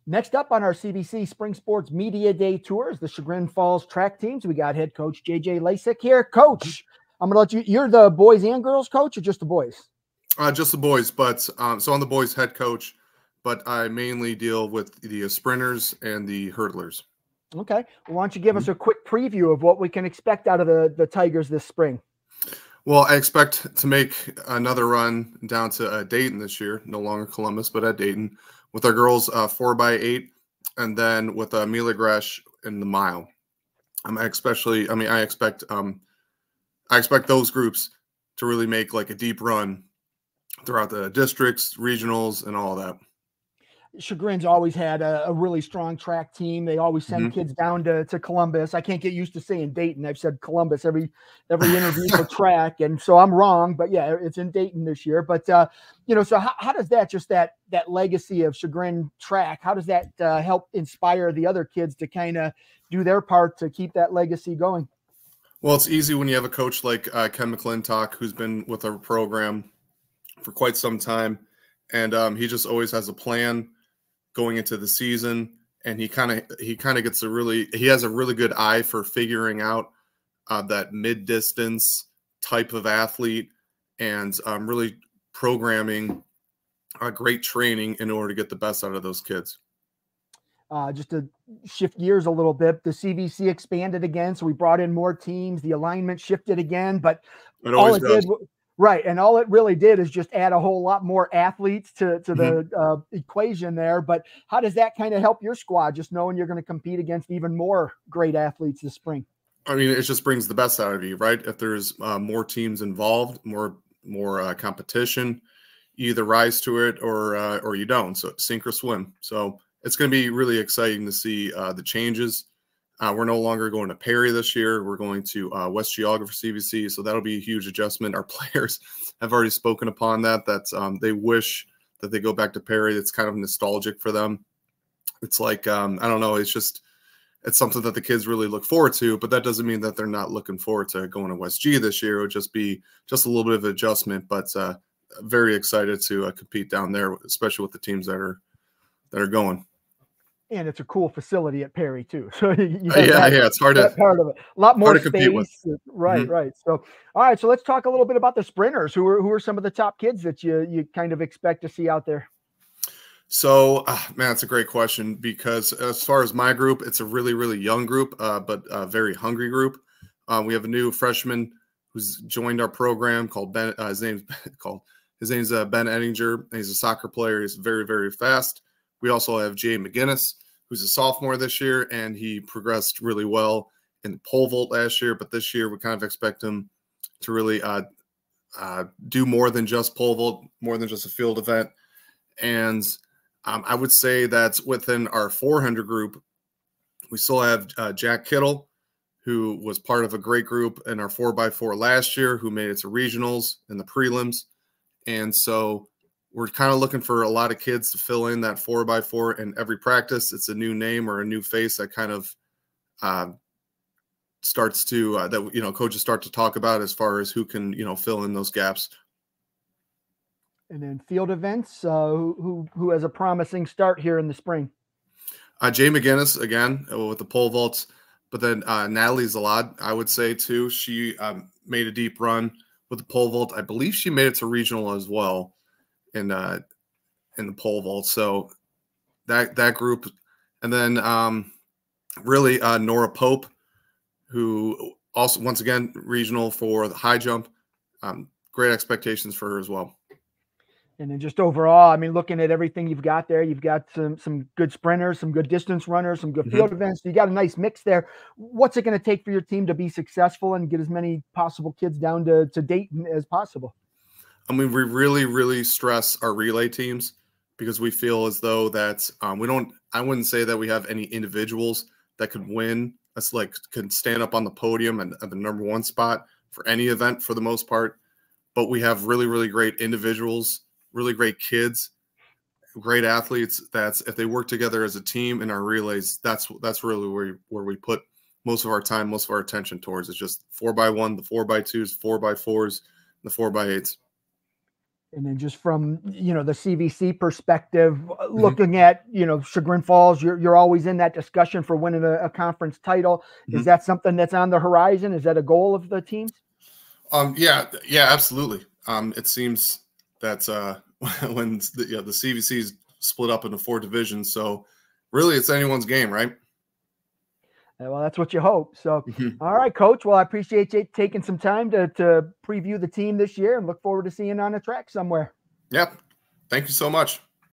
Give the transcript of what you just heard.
Next up on our CBC Spring Sports Media Day tour is the Chagrin Falls track teams. We got head coach JJ Lasik here. Coach, I'm going to let you're the boys and girls coach or just the boys? Just the boys, but so I'm the boys head coach, but I mainly deal with the sprinters and the hurdlers. Okay. Well, why don't you give us a quick preview of what we can expect out of the Tigers this spring? Well, I expect to make another run down to Dayton this year, no longer Columbus, but at Dayton, with our girls 4x8, and then with Mila Gresh in the mile. I expect those groups to really make like a deep run throughout the districts, regionals, and all that. Chagrin's always had a really strong track team. They always send kids down to Columbus. I can't get used to saying Dayton. I've said Columbus every interview for track, and so I'm wrong. But yeah, it's in Dayton this year. But so how does that legacy of Chagrin track, how does that help inspire the other kids to kind of do their part to keep that legacy going? Well, it's easy when you have a coach like Ken McClintock, who's been with our program for quite some time, and he just always has a plan going into the season, and he has a really good eye for figuring out that mid-distance type of athlete, and really programming great training in order to get the best out of those kids. Just to shift gears a little bit, the CVC expanded again, so we brought in more teams. The alignment shifted again, but all it did. Right, and all it really did is just add a whole lot more athletes to the equation there. But how does that kind of help your squad, just knowing you're going to compete against even more great athletes this spring? I mean, it just brings the best out of you, right? If there's more teams involved, more competition, you either rise to it or you don't. So sink or swim. So it's going to be really exciting to see the changes. We're no longer going to Perry this year. We're going to West Geauga for CVC, so that'll be a huge adjustment. Our players have already spoken upon that they wish that they go back to Perry. It's kind of nostalgic for them. It's like, I don't know, it's something that the kids really look forward to, but that doesn't mean that they're not looking forward to going to West G this year. It would just be just a little bit of adjustment, but very excited to compete down there, especially with the teams that are going. And it's a cool facility at Perry too. So it's hard to part of it. A lot more space. Right. So all right, so let's talk a little bit about the sprinters. Who are some of the top kids that you kind of expect to see out there? So, man, that's a great question, because as far as my group, it's a really, really young group, but a very hungry group. We have a new freshman who's joined our program called Ben. His name's Ben Ettinger. He's a soccer player. He's very, very fast. We also have Jay McGinnis, who's a sophomore this year, and he progressed really well in the pole vault last year. But this year, we kind of expect him to really do more than just pole vault, more than just a field event. And I would say that within our 400 group, we still have Jack Kittle, who was part of a great group in our 4x4 last year, who made it to regionals and the prelims. And so we're kind of looking for a lot of kids to fill in that 4x4 in every practice. It's a new name or a new face that kind of starts to coaches start to talk about as far as who can fill in those gaps. And then field events, who has a promising start here in the spring? Jay McGinnis again with the pole vaults, but then Natalie Zalad, I would say too. She made a deep run with the pole vault. I believe she made it to regional as well in the pole vault. So that group, and then really Nora Pope, who also once again regional for the high jump. Great expectations for her as well. And then just overall, I mean, looking at everything you've got there, you've got some good sprinters, some good distance runners, some good field events. You got a nice mix there. What's it going to take for your team to be successful and get as many possible kids down to Dayton as possible? I mean, we really, really stress our relay teams, because we feel as though that I wouldn't say that we have any individuals that could win. That's like could stand up on the podium and at the number one spot for any event for the most part. But we have really, really great individuals, really great kids, great athletes. That's if they work together as a team in our relays, that's really where we put most of our time, most of our attention towards. It's just 4x1, the 4x2s, 4x4s, the 4x8s. And then just from, the CVC perspective, looking at, Chagrin Falls, you're always in that discussion for winning a conference title. Is that something that's on the horizon? Is that a goal of the teams? Yeah, absolutely. It seems that when the CVC is split up into 4 divisions, so really it's anyone's game, right? Well, that's what you hope. So, all right, Coach. Well, I appreciate you taking some time to preview the team this year and look forward to seeing you on the track somewhere. Yep. Thank you so much.